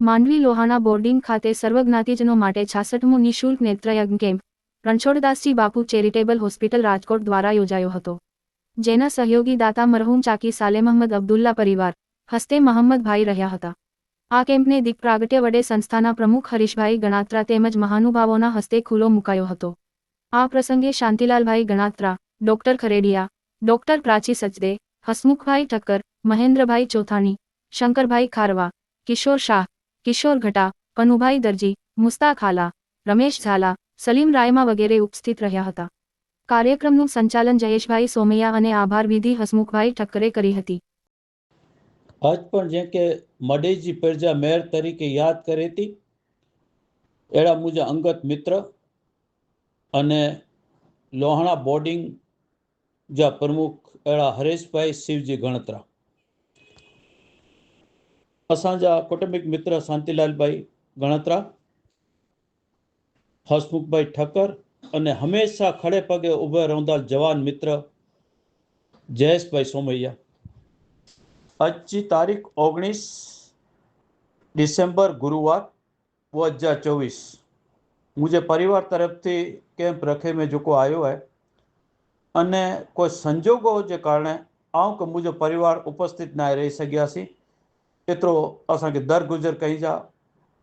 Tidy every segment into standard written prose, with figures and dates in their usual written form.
Mandvi Lohana boarding ખાતે સર્વજ્ઞાતિજનો માટે 66મો નિઃશુલ્ક નેત્રયજ્ઞ કેમ્પ રણછોડદાસજી બાપુ ચેરિટેબલ હોસ્પિટલ રાજકોટ દ્વારા યોજાયો હતો, જેના સહયોગી દાતા મરહૂમ ચાકી સાલે મહંમદ અબ્દુલ્લા પરિવાર હસ્તે મહંમદભાઈ રહ્યા હતા। આ કેમ્પને દીપ પ્રાગટ્ય વડે સંસ્થાના પ્રમુખ હરીશભાઈ ગણાત્રા તેમજ મહાનુભાવોના હસ્તે ખુલ્લો મુકાયો હતો। આ પ્રસંગે શાંતિલાલભાઈ ગણાત્રા, ડોક્ટર ખરેડિયા, ડોક્ટર પ્રાચી સચદે, હસમુખભાઈ ઠક્કર, મહેન્દ્રભાઈ ચોથાણી, શંકરભાઈ ખારવા, કિશોર શાહ, કિશોર ઘટા, પનુભાઈ દરજી, મુસ્તાક હાલા, રમેશ ઝાલા, સલીમ રાયમા વગેરે ઉપસ્થિત રહ્યા હતા। કાર્યક્રમનું સંચાલન જયેશભાઈ સોમૈયા અને આભાર વિધિ હસમુખભાઈ ઠક્કરે કરી હતી। આજ પણ જેમ કે મડેજી પ્રજા મેયર તરીકે યાદ કરી હતી એડા મુજબ અંગત મિત્ર અને લોહાણા બોર્ડિંગ જા પ્રમુખ એડા હરેશભાઈ શિવજી ગણત્રા, असांजा कौटुंबिक मित्र शांतिलालभाई गणत्रा, हसमुखभाई ठक्कर अने हमेशा खड़े पगे उभे रहंदा जवान मित्र जयेशभाई सोमैया। आज तारीख 19 डिसेम्बर गुरुवार 2024 मुझे परिवार तरफ थी कैंप रखे में जो को आयो है अने कोई संजोगों के कारण आऊँ कि मुझे परिवार उपस्थित ना रही सकिया सी एतरो असा के दर गुजर कही जा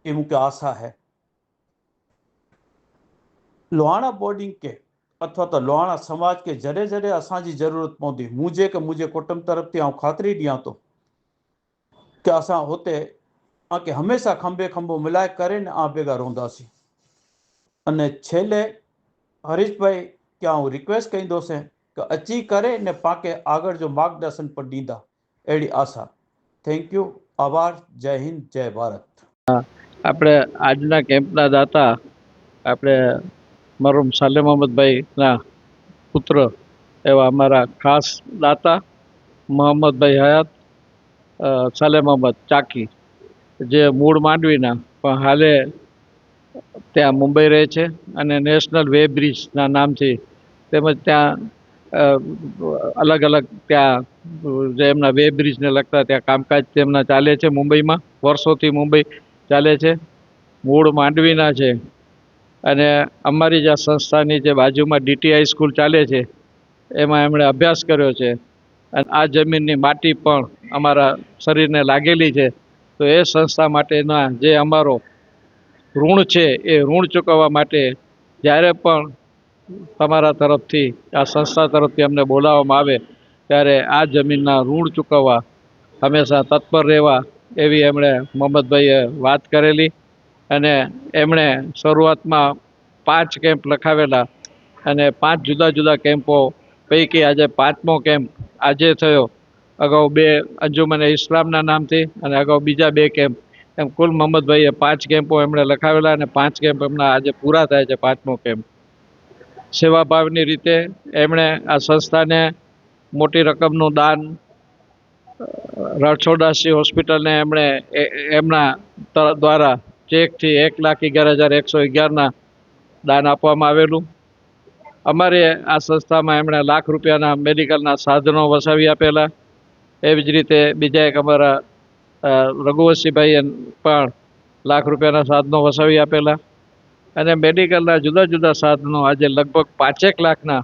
ये मुख्य आशा है। लोहाणा बोर्डिंग के अथवा तो लोहाणा समाज के जरे जरे असांजी जरूरत पवंदी मुझे के मुझे कुटुंब तरफ थी आऊँ खातरी दियां तो कि असां होते के हमेशा खंबे खंबो मिलाए करे ने आ भेगा रोंदासी। अने छेले हरीशभाई क्या हूँ रिक्वेस्ट कही दो से कि अची करे ने पाके आगर जो मार्गदर्शन पर दीदा एड़ी आशा। थैंक यू, आभार, जय हिंद, जय भारत। આપણે આજના કેમ્પના દાતા આપણે મરહુમ સાલે મહંમદભાઈના પુત્ર એવા અમારા ખાસ દાતા મોહમ્મદભાઈ હયાત સાલે મહંમદ ચાકી, જે મૂળ માંડવીના પણ હાલે ત્યાં મુંબઈ રહે છે અને નેશનલ વે બ્રિજના નામથી તેમજ ત્યાં અલગ અલગ ત્યાં જે એમના વે બ્રિજને લગતા ત્યાં કામકાજ તેમના ચાલે છે મુંબઈમાં, વર્ષોથી મુંબઈ ચાલે છે, મૂળ માંડવીના છે અને અમારી જે સંસ્થાની જે બાજુમાં DTI સ્કૂલ ચાલે છે એમાં એમણે અભ્યાસ કર્યો છે અને આ જમીનની માટી પણ અમારા શરીરને લાગેલી છે। તો એ સંસ્થા માટેના જે અમારો ઋણ છે એ ઋણ ચૂકવવા માટે જ્યારે પણ તમારા તરફથી આ સંસ્થા તરફથી અમને બોલાવવામાં આવે ત્યારે આ જમીનના ઋણ ચૂકવવા હંમેશા તત્પર રહેવા એવી એમણે મોહમ્મદભાઈએ વાત કરેલી અને એમણે શરૂઆતમાં 5 કેમ્પ લખાવેલા અને 5 જુદા જુદા કેમ્પો પૈકી આજે 5મો કેમ્પ આજે થયો। અગાઉ 2 અંજુમને ઇસ્લામના નામથી અને અગાઉ બીજા 2 કેમ્પ, એમ કુલ મોહમ્મદભાઈએ 5 કેમ્પો એમણે લખાવેલા અને 5 કેમ્પ એમના આજે પૂરા થાય છે। 5મો કેમ્પ સેવાભાવની રીતે એમણે આ સંસ્થાને મોટી રકમનું દાન રણછોડદાસજી હોસ્પિટલને એમણે એમના દ્વારા ચેકથી 1,11,111ના દાન આપવામાં આવેલું। અમારે આ સંસ્થામાં એમણે લાખ રૂપિયાના મેડિકલના સાધનો વસાવી આપેલા। એવી જ રીતે બીજા એક અમારા રઘુવંશીભાઈએ પણ લાખ રૂપિયાના સાધનો વસાવી આપેલા અને મેડિકલના જુદા જુદા સાધનો આજે લગભગ 5 લાખના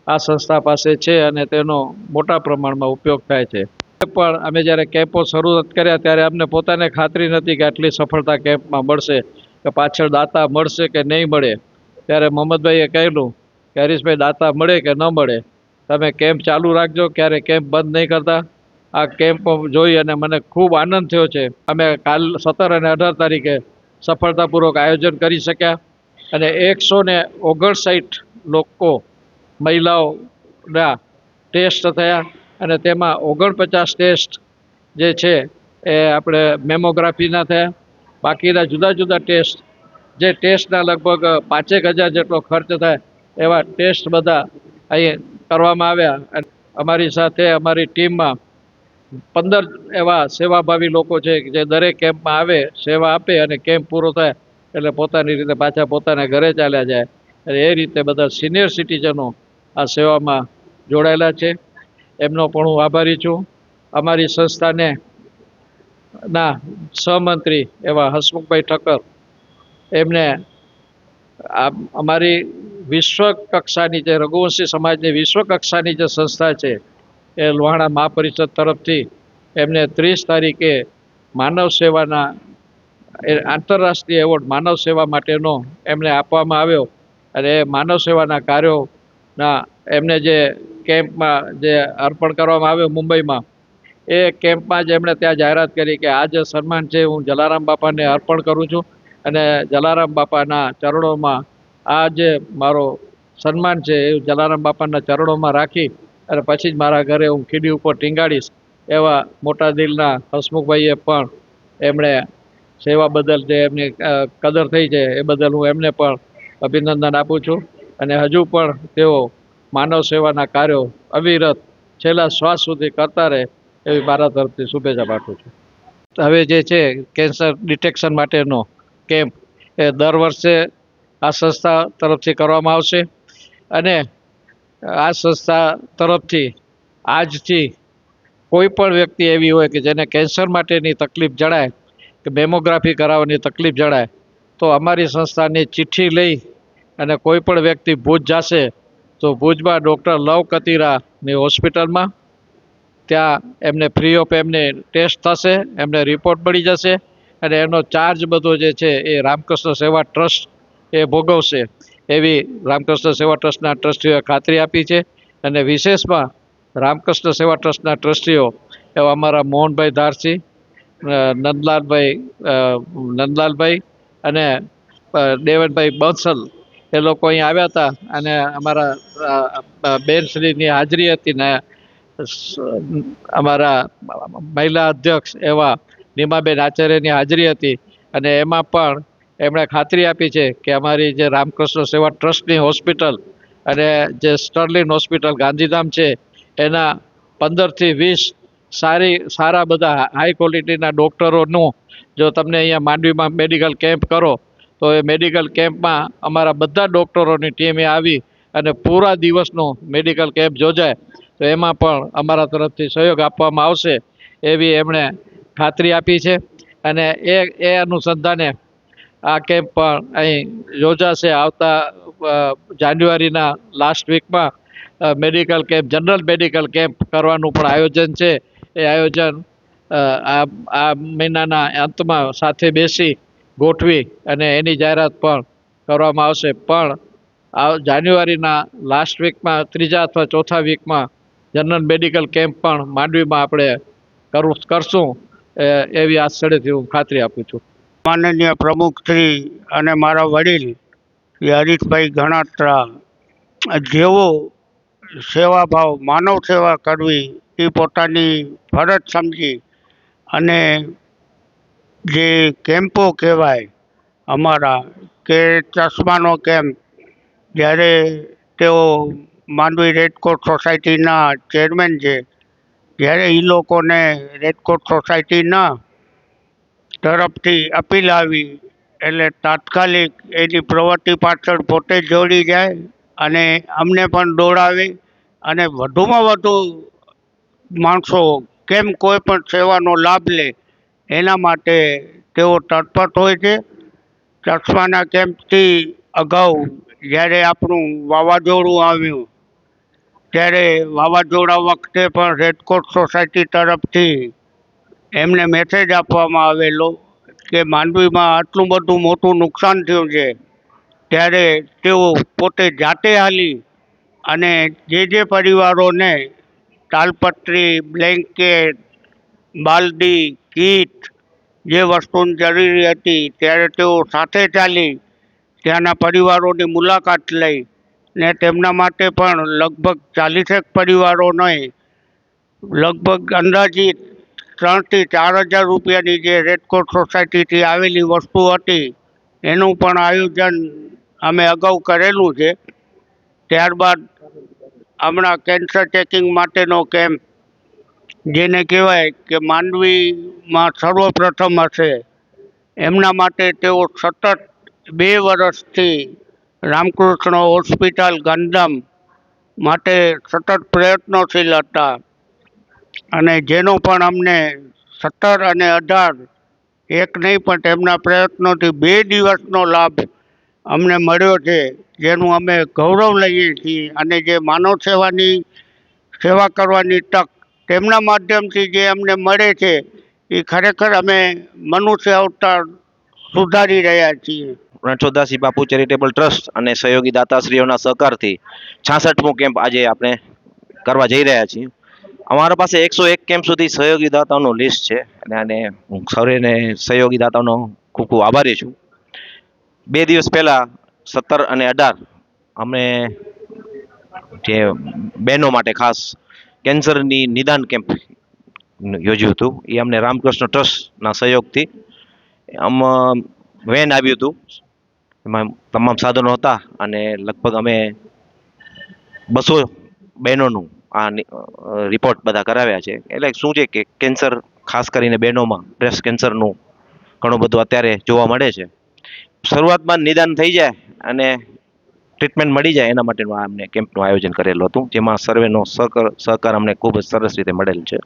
આ સંસ્થા પાસે છે અને તેનો મોટા પ્રમાણમાં ઉપયોગ થાય છે। પણ અમે જ્યારે કેમ્પો શરૂઆત કર્યા ત્યારે અમને પોતાને ખાતરી નથી કે આટલી સફળતા કેમ્પમાં મળશે કે પાછળ દાતા મળશે કે નહીં મળે। ત્યારે મોહમ્મદભાઈએ કહેલું કે હરીશભાઈ દાતા મળે કે ન મળે તમે કેમ્પ ચાલુ રાખજો, ક્યારે કેમ્પ બંધ નહીં કરતા। આ કેમ્પ જોઈ અને મને ખૂબ આનંદ થયો છે। અમે કાલ 17 અને 18 તારીખે સફળતાપૂર્વક આયોજન કરી શક્યા અને 159 લોકો મહિલાઓના ટેસ્ટ થયા અને તેમાં 49 ટેસ્ટ જે છે એ આપણે મેમોગ્રાફીના થયા। બાકીના જુદા જુદા ટેસ્ટ જે ટેસ્ટના લગભગ 5,000 જેટલો ખર્ચ થાય એવા ટેસ્ટ બધા અહીં કરવામાં આવ્યા। અમારી સાથે અમારી ટીમમાં 15 એવા સેવાભાવી લોકો છે જે દરેક કેમ્પમાં આવે, સેવા આપે અને કેમ્પ પૂરો થાય એટલે પોતાની રીતે પાછા પોતાના ઘરે ચાલ્યા જાય અને એ રીતે બધા સિનિયર સિટીઝનો આ સેવામાં જોડાયેલા છે। એમનો પણ હું આભારી છું। અમારી સંસ્થાને ના સહમંત્રી એવા હસમુખભાઈ ઠક્કર એમને અમારી વિશ્વ કક્ષાની જે રઘુવંશી સમાજની વિશ્વ કક્ષાની જે સંસ્થા છે એ લોહાણા મહાપરિષદ તરફથી એમને 30 તારીખે માનવ સેવાના આંતરરાષ્ટ્રીય એવોર્ડ માનવ સેવા માટેનો એમને આપવામાં આવ્યો અને એ માનવ સેવાના કાર્યોના એમને જે કેમ્પમાં જે અર્પણ કરવામાં આવ્યો મુંબઈમાં એ કેમ્પમાં જ એમણે ત્યાં જાહેરાત કરી કે આ જે સન્માન છે હું જલારામ બાપાને અર્પણ કરું છું અને જલારામ બાપાના ચરણોમાં આ જે મારો સન્માન છે એ જલારામ બાપાના ચરણોમાં રાખી અને પછી જ મારા ઘરે હું ખીડી ઉપર ટીંગાડીશ એવા મોટા દિલના હસમુખભાઈએ પણ એમણે સેવા બદલ જે એમની કદર થઈ છે એ બદલ હું એમને પણ અભિનંદન આપું છું અને હજુ પણ તેઓ માનવ સેવાના કાર્યો અવિરત છેલ્લા શ્વાસ સુધી કરતા રહે એવી મારા તરફથી શુભેચ્છા પાઠવું છું. હવે જે છે કેન્સર ડિટેક્શન માટેનો કેમ્પ એ દર વર્ષે આ સંસ્થા તરફથી કરવામાં આવશે અને આ સંસ્થા તરફથી આજથી કોઈ પણ વ્યક્તિ એવી હોય કે જેને કેન્સર માટેની તકલીફ જણાય કે મેમોગ્રાફી કરાવવાની તકલીફ જણાય તો અમારી સંસ્થાની ચિઠ્ઠી લઈ અને કોઈ પણ વ્યક્તિ ભુજ જશે તો ભુજમાં ડૉક્ટર લવ કતીરાની હોસ્પિટલમાં ત્યાં એમને ફ્રી ઓફ એમને ટેસ્ટ થશે, એમને રિપોર્ટ મળી જશે અને એનો ચાર્જ બધો જે છે એ રામકૃષ્ણ સેવા ટ્રસ્ટ એ ભોગવશે એવી રામકૃષ્ણ સેવા ટ્રસ્ટના ટ્રસ્ટીઓએ ખાતરી આપી છે. અને વિશેષમાં રામકૃષ્ણ સેવા ટ્રસ્ટના ટ્રસ્ટીઓ એવા અમારા મોહનભાઈ ધારસી, નંદલાલભાઈ અને દેવનભાઈ બંસલ એ લોકો અહીં આવ્યા હતા અને અમારા બેનશ્રીની હાજરી હતી ને અમારા મહિલા અધ્યક્ષ એવા નીમાબેન આચાર્યની હાજરી હતી અને એમાં પણ એમણે ખાતરી આપી છે કે અમારી જે રામકૃષ્ણ સેવા ટ્રસ્ટની હોસ્પિટલ અને જે સ્ટર્લિન હોસ્પિટલ ગાંધીધામ છે એના 15થી 20 સારા બધા હાઈ ક્વોલિટીના ડૉક્ટરોનું જો તમને અહીંયા માંડવીમાં મેડિકલ કેમ્પ કરો તો એ મેડિકલ કેમ્પમાં અમારા બધા ડૉક્ટરોની ટીમે આવી અને પૂરા દિવસનો મેડિકલ કેમ્પ યોજાય તો એમાં પણ અમારા તરફથી સહયોગ આપવામાં આવશે એવી એમણે ખાતરી આપી છે અને એ અનુસંધાને આ કેમ્પ પણ અહીં યોજાશે. આવતા જાન્યુઆરીના લાસ્ટ વીકમાં medical camp general medical camp કરવાનું પણ આયોજન છે. એ આયોજન આ મહિનાના અંતમાં સાથે બેસી ગોઠવી અને એની જાહેરાત પણ કરવામાં આવશે. પણ જાન્યુઆરીના લાસ્ટ વીકમાં 3જા અથવા 4થા વીકમાં જનરલ મેડિકલ કેમ્પ પણ માંડવીમાં આપણે કરશું એવી આ સ્થળેથી હું ખાતરી આપું છું. માનનીય પ્રમુખશ્રી અને મારા વડીલ શ્રી હરીશભાઈ ગણાત્રા જેવો સેવાભાવ માનવ સેવા કરવી એ પોતાની ફરજ સમજી અને જે કેમ્પો કહેવાય અમારા કે ચશ્માનો કેમ્પ, જ્યારે તેઓ માંડવી રેડક્રોસ સોસાયટીના ચેરમેન છે, જ્યારે એ લોકોને રેડક્રોસ સોસાયટીના તરફથી અપીલ આવી એટલે તાત્કાલિક એની પ્રવૃત્તિ પાછળ પોતે જોડી જાય અને અમને પણ દોડાવે અને વધુમાં વધુ માણસો કેમ કોઈ પણ સેવાનો લાભ લે એના માટે તેઓ તત્પર હોય છે. ચશ્માના કેમ્પથી અગાઉ જ્યારે આપણું વાવાઝોડું આવ્યું ત્યારે વાવાઝોડા વખતે પણ રેડક્રોસ સોસાયટી તરફથી એમને મેસેજ આપવામાં આવેલો કે માંડવીમાં આટલું બધું મોટું નુકસાન થયું છે, ત્યારે તેઓ પોતે જાતે હાલી અને જે પરિવારોને તાલપત્રી, બ્લેન્કેટ, બાલદી, કીટ જે વસ્તુની જરૂરી હતી ત્યારે તેઓ સાથે ચાલી ત્યાંના પરિવારોની મુલાકાત લઈ ને તેમના માટે પણ લગભગ 40 પરિવારોને લગભગ અંદાજિત 3,000 થી 4,000 રૂપિયાની જે રેડક્રોસ સોસાયટીથી આવેલી વસ્તુ હતી એનું પણ આયોજન અમે અગાઉ કરેલું છે. ત્યારબાદ હમણાં કેન્સર ચેકિંગ માટેનો કેમ્પ જેને કહેવાય કે માંડવીમાં સર્વપ્રથમ હશે એમના માટે તેઓ સતત 2 વર્ષથી રામકૃષ્ણ હોસ્પિટલ ગાંધીધામ માટે સતત પ્રયત્નશીલ હતા અને જેનો પણ અમને 17 અને 18 એક નહીં પણ તેમના પ્રયત્નોથી 2 દિવસનો લાભ અમને મળ્યો છે, જેનું અમે ગૌરવ લઈએ છીએ. અને જે માનવ સેવા કરવાની તક તેમના માધ્યમથી જે અમને મળે છે એ ખરેખર અમે મનુષ્ય અવતાર સુધારી રહ્યા છીએ. રણછોડદાસજી બાપુ ચેરિટેબલ ટ્રસ્ટ અને સહયોગી દાતાશ્રીઓના સહકારથી 66મો કેમ્પ આજે આપણે કરવા જઈ રહ્યા છીએ. અમારા પાસે 101 કેમ્પ સુધી સહયોગી દાતાઓનું લિસ્ટ છે અને હું સૌને સહયોગી દાતાઓનો ખૂબ ખૂબ આભારી છું. 2 દિવસ પહેલા 17 અને 18 અમે જે બહેનો માટે ખાસ કેન્સરની નિદાન કેમ્પ યોજ્યું હતું. એ અમને રામકૃષ્ણ ટ્રસ્ટના સહયોગથી વેન આવ્યું હતું, એમાં તમામ સાધનો હતા અને લગભગ અમે 200 બહેનોનું આ રિપોર્ટ બધા કરાવ્યા છે. એટલે શું છે કે કેન્સર ખાસ કરીને બહેનોમાં બ્રેસ્ટ કેન્સરનું ઘણું બધું અત્યારે જોવા મળે છે. શરૂઆતમાં નિદાન થઈ જાય અને ટ્રીટમેન્ટ મળી જાય એના માટેનું આ અમને કેમ્પનું આયોજન કરેલું હતું, જેમાં સર્વેનો સહકાર અમને ખૂબ જ સરસ રીતે મળેલ છે.